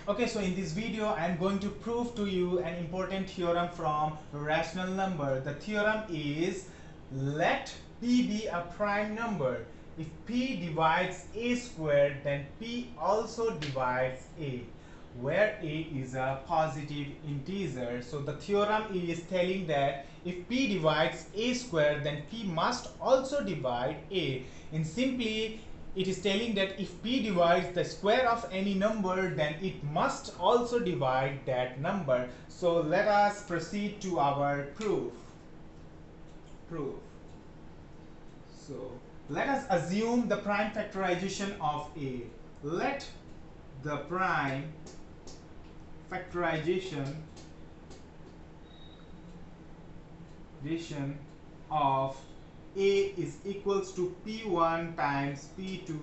Okay, so in this video I am going to prove to you an important theorem from rational number. The theorem is, let p be a prime number. If p divides a squared, then p also divides a, where a is a positive integer. So the theorem is telling that if p divides a squared, then p must also divide a. In simply, it is telling that if p divides the square of any number, then it must also divide that number. So let us proceed to our proof. So let us assume the prime factorization of a. Let the prime factorization of a is equals to p1 times p2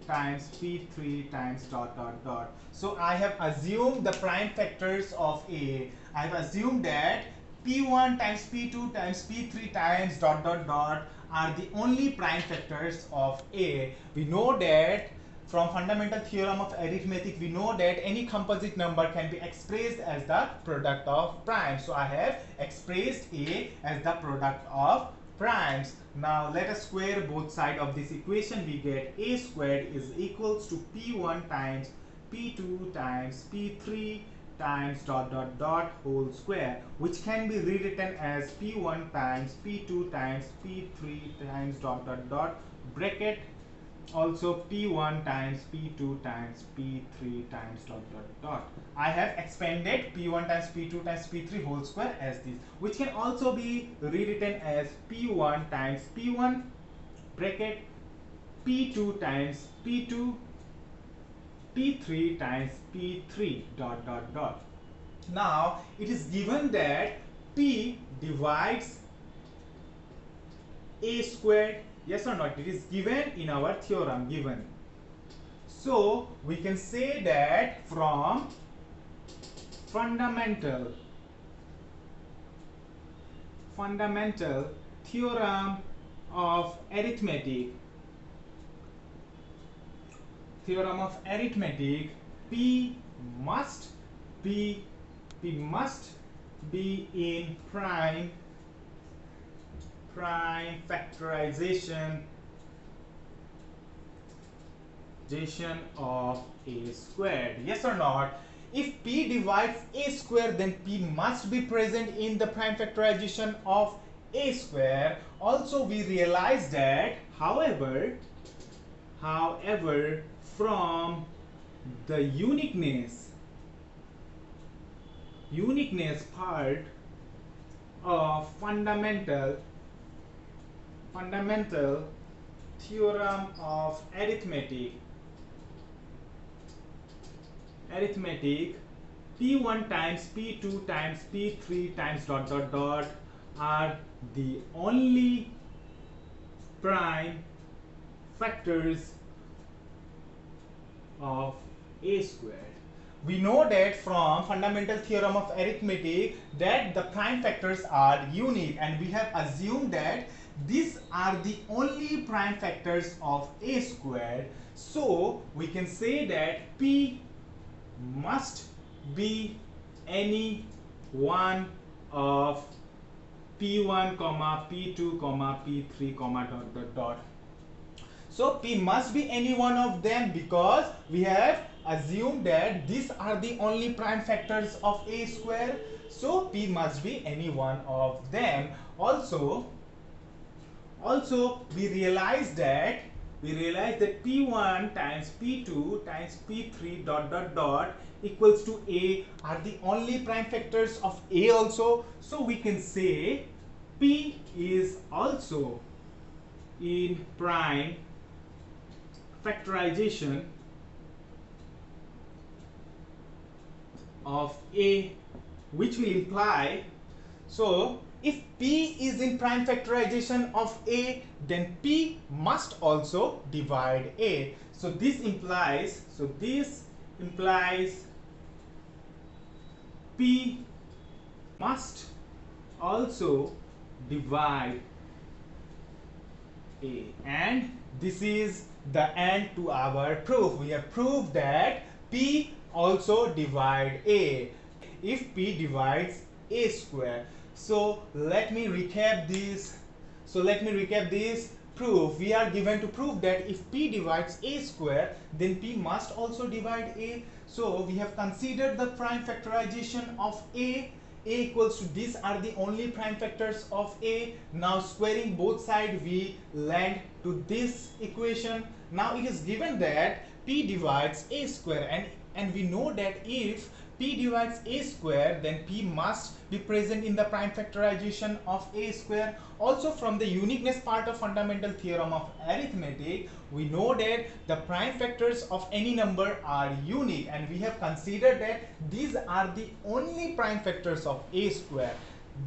times p3 times dot dot dot. So I have assumed the prime factors of a. I have assumed that p1 times p2 times p3 times dot dot dot are the only prime factors of a. We know that from fundamental theorem of arithmetic, we know that any composite number can be expressed as the product of primes. So I have expressed a as the product of primes. Now let us square both sides of this equation. We get a squared is equals to p1 times p2 times p3 times dot dot dot whole square, which can be rewritten as p1 times p2 times p3 times dot dot dot bracket, also p1 times p2 times p3 times dot dot dot. I have expanded p1 times p2 times p3 whole square as this, which can also be rewritten as p1 times p1 bracket p2 times p2 p3 times p3 dot dot dot. Now it is given that p divides a squared. Yes or not? It is given in our theorem, given. So we can say that from fundamental theorem of arithmetic, p must be in prime factorization of a squared. Yes or not? If p divides a square, then p must be present in the prime factorization of a square. Also we realize that however from the uniqueness part of fundamental theorem of arithmetic, p1 times p2 times p3 times dot dot dot are the only prime factors of a squared. We know that from fundamental theorem of arithmetic that the prime factors are unique, and we have assumed that these are the only prime factors of a squared. So we can say that p must be any one of p1 comma p2 comma p3 comma dot dot dot. So p must be any one of them because we have assumed that these are the only prime factors of a square. So p must be any one of them. Also we realize that p1 times p2 times p3 dot dot dot equals to a are the only prime factors of a also. So we can say p is also in prime factorization of a, which will imply, so if p is in prime factorization of a, then p must also divide a. So this implies p must also divide a, and this is the end to our proof. We have proved that p also divide A if P divides A square. So let me recap this. Proof. We are given to prove that if P divides A square, then P must also divide A. So we have considered the prime factorization of A. A equals to, these are the only prime factors of A. Now squaring both sides, we land to this equation. Now it is given that P divides A square, and we know that if P divides A square, then P must be present in the prime factorization of A square. Also, from the uniqueness part of fundamental theorem of arithmetic, we know that the prime factors of any number are unique, and we have considered that these are the only prime factors of A square.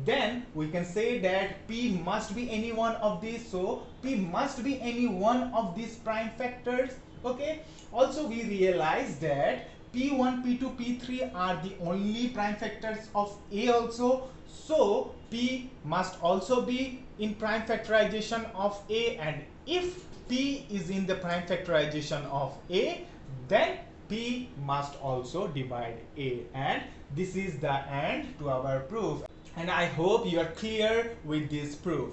Then we can say that P must be any one of these. So P must be any one of these prime factors. Okay. Also, we realize that P1, P2, P3 are the only prime factors of A also. So P must also be in prime factorization of A, and if P is in the prime factorization of A, then P must also divide A. And this is the end to our proof. And I hope you are clear with this proof.